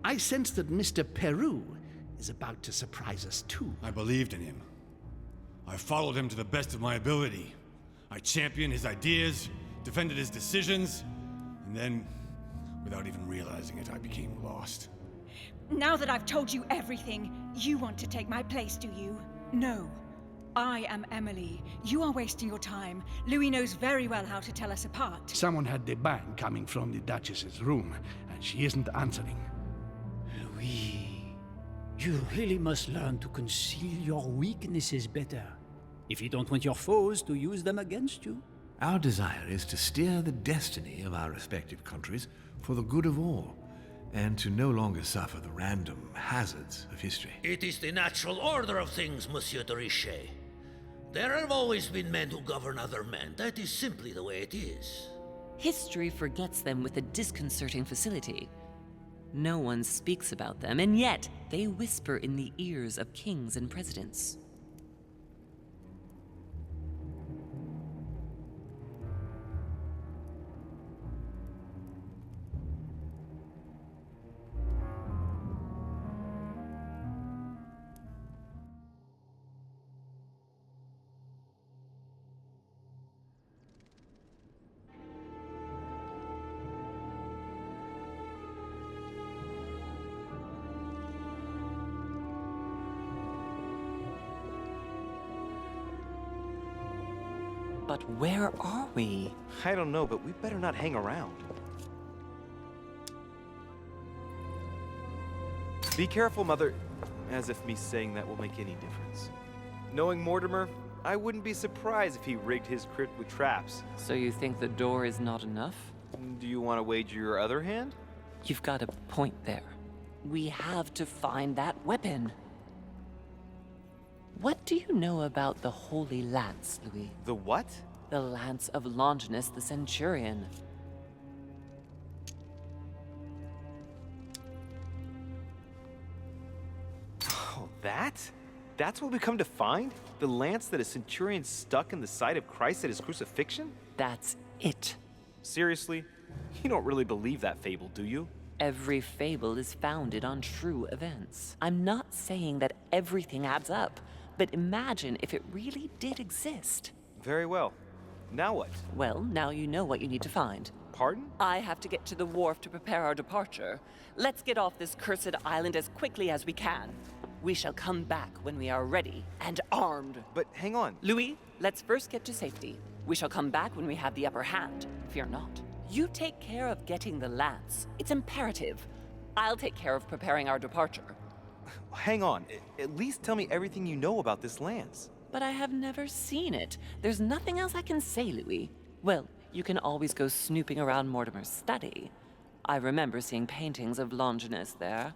I sense that Mr. Peru is about to surprise us too. I believed in him. I followed him to the best of my ability. I championed his ideas, defended his decisions, and then, without even realizing it, I became lost. Now that I've told you everything, you want to take my place, do you? No. I am Emily. You are wasting your time. Louis knows very well how to tell us apart. Someone had the bang coming from the Duchess's room, and she isn't answering. Louis, you really must learn to conceal your weaknesses better, if you don't want your foes to use them against you. Our desire is to steer the destiny of our respective countries for the good of all, and to no longer suffer the random hazards of history. It is the natural order of things, Monsieur de Richet. There have always been men who govern other men. That is simply the way it is. History forgets them with a disconcerting facility. No one speaks about them, and yet they whisper in the ears of kings and presidents. But where are we? I don't know, but we better not hang around. Be careful, Mother. As if me saying that will make any difference. Knowing Mortimer, I wouldn't be surprised if he rigged his crypt with traps. So you think the door is not enough? Do you want to wager your other hand? You've got a point there. We have to find that weapon. What do you know about the Holy Lance, Louis? The what? The Lance of Longinus the Centurion. Oh, that? That's what we come to find? The lance that a centurion stuck in the side of Christ at his crucifixion? That's it. Seriously? You don't really believe that fable, do you? Every fable is founded on true events. I'm not saying that everything adds up, but imagine if it really did exist. Very well. Now what? Well, now you know what you need to find. Pardon? I have to get to the wharf to prepare our departure. Let's get off this cursed island as quickly as we can. We shall come back when we are ready and armed. But hang on. Louis, let's first get to safety. We shall come back when we have the upper hand. Fear not. You take care of getting the lance. It's imperative. I'll take care of preparing our departure. Hang on. At least tell me everything you know about this lance. But I have never seen it. There's nothing else I can say, Louis. Well, you can always go snooping around Mortimer's study. I remember seeing paintings of Longinus there.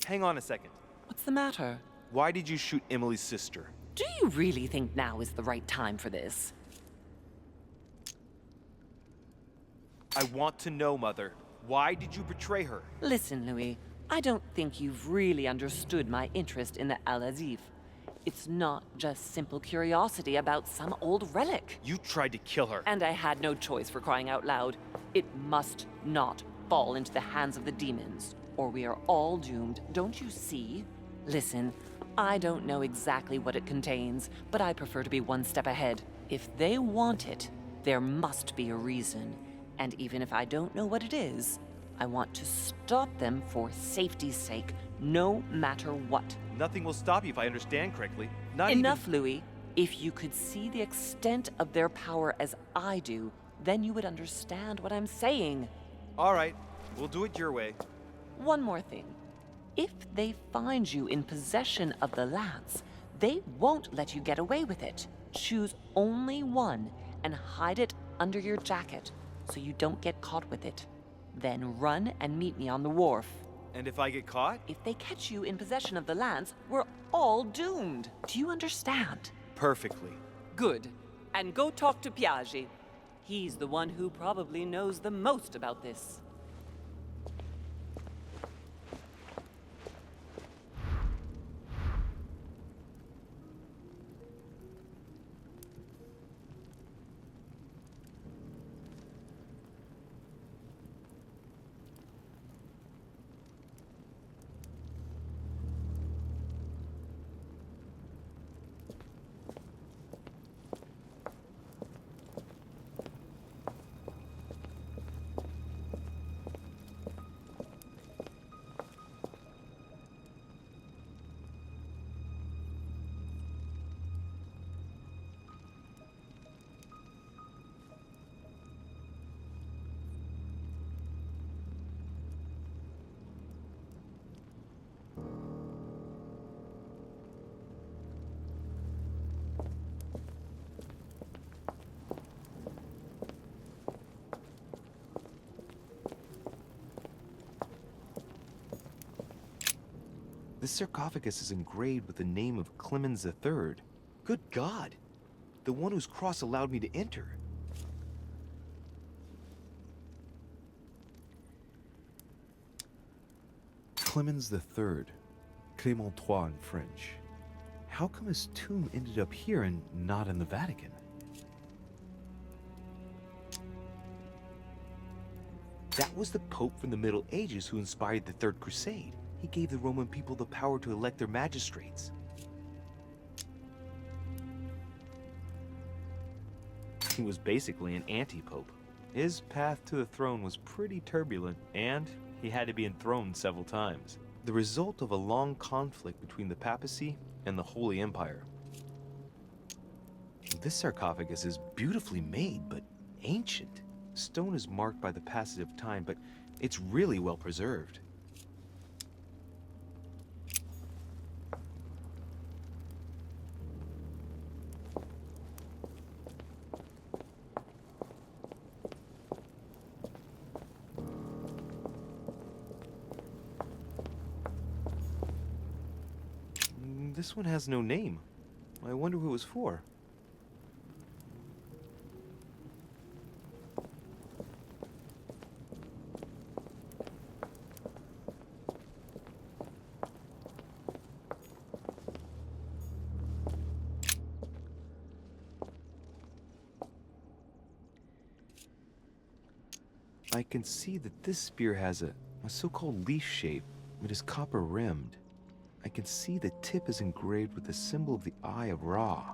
Hang on a second. What's the matter? Why did you shoot Emily's sister? Do you really think now is the right time for this? I want to know, Mother. Why did you betray her? Listen, Louis. I don't think you've really understood my interest in the Al-Azif. It's not just simple curiosity about some old relic. You tried to kill her. And I had no choice, for crying out loud. It must not fall into the hands of the demons, or we are all doomed, don't you see? Listen, I don't know exactly what it contains, but I prefer to be one step ahead. If they want it, there must be a reason. And even if I don't know what it is, I want to stop them for safety's sake, no matter what. Nothing will stop you if I understand correctly. Not Enough, Louis. If you could see the extent of their power as I do, then you would understand what I'm saying. All right, we'll do it your way. One more thing. If they find you in possession of the lance, they won't let you get away with it. Choose only one and hide it under your jacket so you don't get caught with it. Then run and meet me on the wharf. And if I get caught? If they catch you in possession of the lance, we're all doomed. Do you understand? Perfectly. Good. And go talk to Piaggi. He's the one who probably knows the most about this. This sarcophagus is engraved with the name of Clemens III. Good God! The one whose cross allowed me to enter. Clemens III. Clément III in French. How come his tomb ended up here and not in the Vatican? That was the Pope from the Middle Ages who inspired the Third Crusade. He gave the Roman people the power to elect their magistrates. He was basically an anti-pope. His path to the throne was pretty turbulent, and he had to be enthroned several times. The result of a long conflict between the papacy and the Holy Empire. This sarcophagus is beautifully made, but ancient. Stone is marked by the passage of time, but it's really well preserved. This one has no name. I wonder who it was for. I can see that this spear has a so-called leaf shape. It is copper rimmed. I can see the tip is engraved with the symbol of the Eye of Ra.